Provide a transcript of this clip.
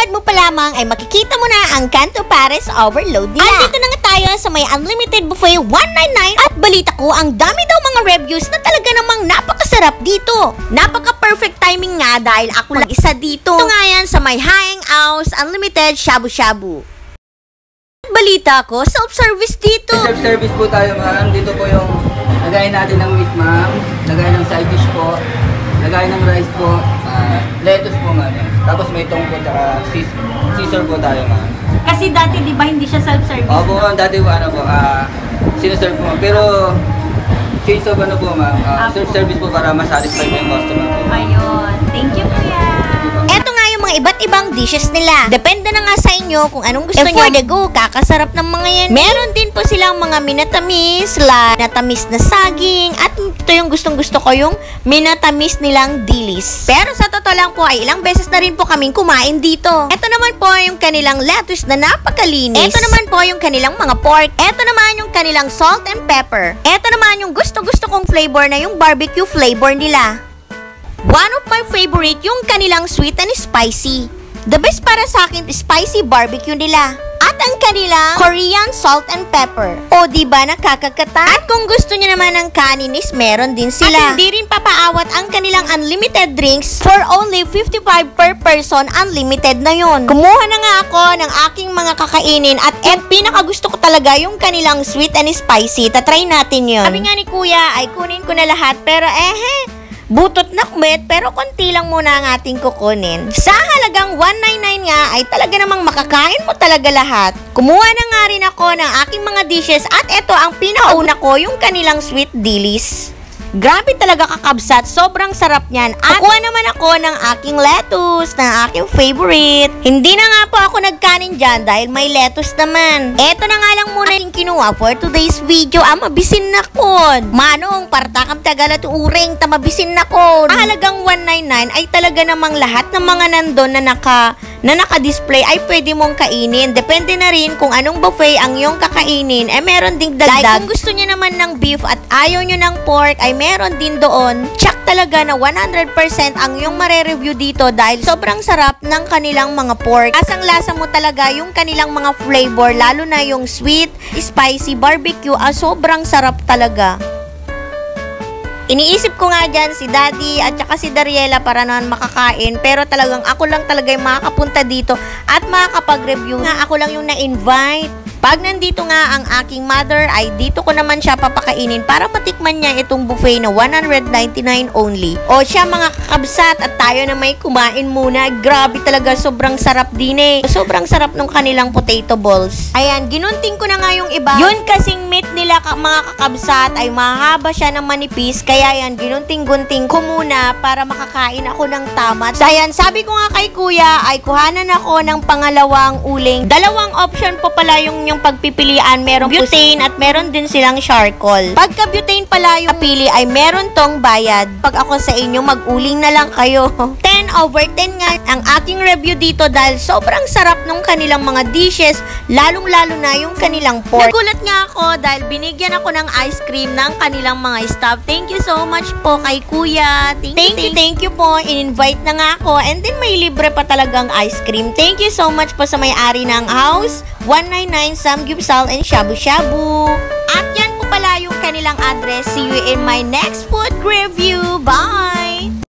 Paglalakad mo pa lamang ay makikita mo na ang Canto Pares Overload nila. At dito na nga tayo sa may unlimited buffet 199 at balita ko ang dami daw mga reviews na talaga namang napakasarap dito. Napaka-perfect timing nga dahil ako lang isa dito. Ito nga yan sa may Hangouts Unlimited Shabu Shabu. Balita ko, self-service dito. Self-service po tayo, ma'am. Dito po yung lagayin natin ng meat, ma'am. Lagayin ng side dish po. Lagayin ng rice po. Lettuce po, ma'am. Tapos may tong po, tsaka scissor po tayo, ma'am. Kasi dati, di ba, hindi siya self-service? Opo, ma'am. Dati po, sineserve po, ma'am. Pero, change of po, ma'am. Self-service po para masatisfy po yung customer po. Ayun. Thank you, kuya. Eto nga yung mga iba't ibang dishes nila. Depende na nga sa inyo kung anong gusto nyo. For the go, kakasarap ng mga yan. Meron din po silang mga minatamis, minatamis na saging, at ito yung gustong-gusto ko, yung minatamis nilang dilis. Pero sa totoo lang po, ay ilang beses na rin po kaming kumain dito. Ito naman po yung kanilang lettuce na napakalinis. Ito naman po yung kanilang mga pork. Ito naman yung kanilang salt and pepper. Ito naman yung gusto-gusto kong flavor na yung barbecue flavor nila. One of my favorite yung kanilang sweet and spicy. The best para sa akin, spicy barbecue nila. At ang kanilang Korean salt and pepper. O diba nakakakata? At kung gusto niyo naman ng kaninis, meron din sila. At hindi rin papaawat ang kanilang unlimited drinks for only 55 per person. Unlimited na yon. Kumuha na nga ako ng aking mga kakainin at pinakagusto ko talaga yung kanilang sweet and spicy. Tatry natin yon. Sabi nga ni kuya ay kunin ko na lahat pero butot na kumit, pero konti lang muna ang ating kukunin. Sa halagang 199 nga, ay talaga namang makakain mo talaga lahat. Kumuha na nga rin ako ng aking mga dishes at ito ang pinakauna ko, yung kanilang sweet dilis. Grabe talaga kakabsat, sobrang sarap niyan. At kuha naman ako ng aking lettuce, ng aking favorite. Hindi na nga po ako nagkanin dyan dahil may lettuce naman. Eto na nga lang muna yung kinuha for today's video. Mabisin na ko. Manong, partakam tagala to uring, tamabisin na ko. Halagang 199 ay talaga namang lahat ng mga nandun na naka-display ay pwede mong kainin. Depende na rin kung anong buffet ang iyong kakainin. Meron ding dagdag. Like kung gusto nyo naman ng beef at ayaw nyo ng pork, ay meron din doon. Check talaga na 100% ang iyong mare-review dito dahil sobrang sarap ng kanilang mga pork. Lasang-lasa mo talaga yung kanilang mga flavor, lalo na yung sweet, spicy, barbecue. Sobrang sarap talaga. Iniisip ko nga dyan si Daddy at saka si Dariela para naman makakain, pero talagang ako lang talaga yung makakapunta dito at makakapag-review nga. Ako lang yung na-invite. Pag nandito nga ang aking mother, ay dito ko naman siya papakainin para matikman niya itong buffet na 199 only. O siya mga kakabsat, at tayo na may kumain muna. Grabe talaga, sobrang sarap din Sobrang sarap ng kanilang potato balls. Ayan, ginunting ko na nga yung iba. Yun kasing meat nila mga kakabsat ay mahaba siya ng manipis. Kaya yan, ginunting-gunting ko muna para makakain ako ng tama. So ayan, sabi ko nga kay kuya ay kuhanan ako ng pangalawang uling. Dalawang option po pala yung pagpipilian, merong butane at meron din silang charcoal. Pagka butane pala yung napili ay meron tong bayad. Pag ako sa inyo, mag-uling na lang kayo. 10/10 nga ang aking review dito dahil sobrang sarap nung kanilang mga dishes, lalong-lalo na yung kanilang pork. Nagulat nga ako dahil binigyan ako ng ice cream ng kanilang mga staff. Thank you so much po kay kuya. Thank you po. In-invite na nga ako and then may libre pa talagang ice cream. Thank you so much po sa may-ari ng house 199 Samgyupsal and Shabu Shabu. At yan po pala yung kanilang address. See you in my next food review. Bye!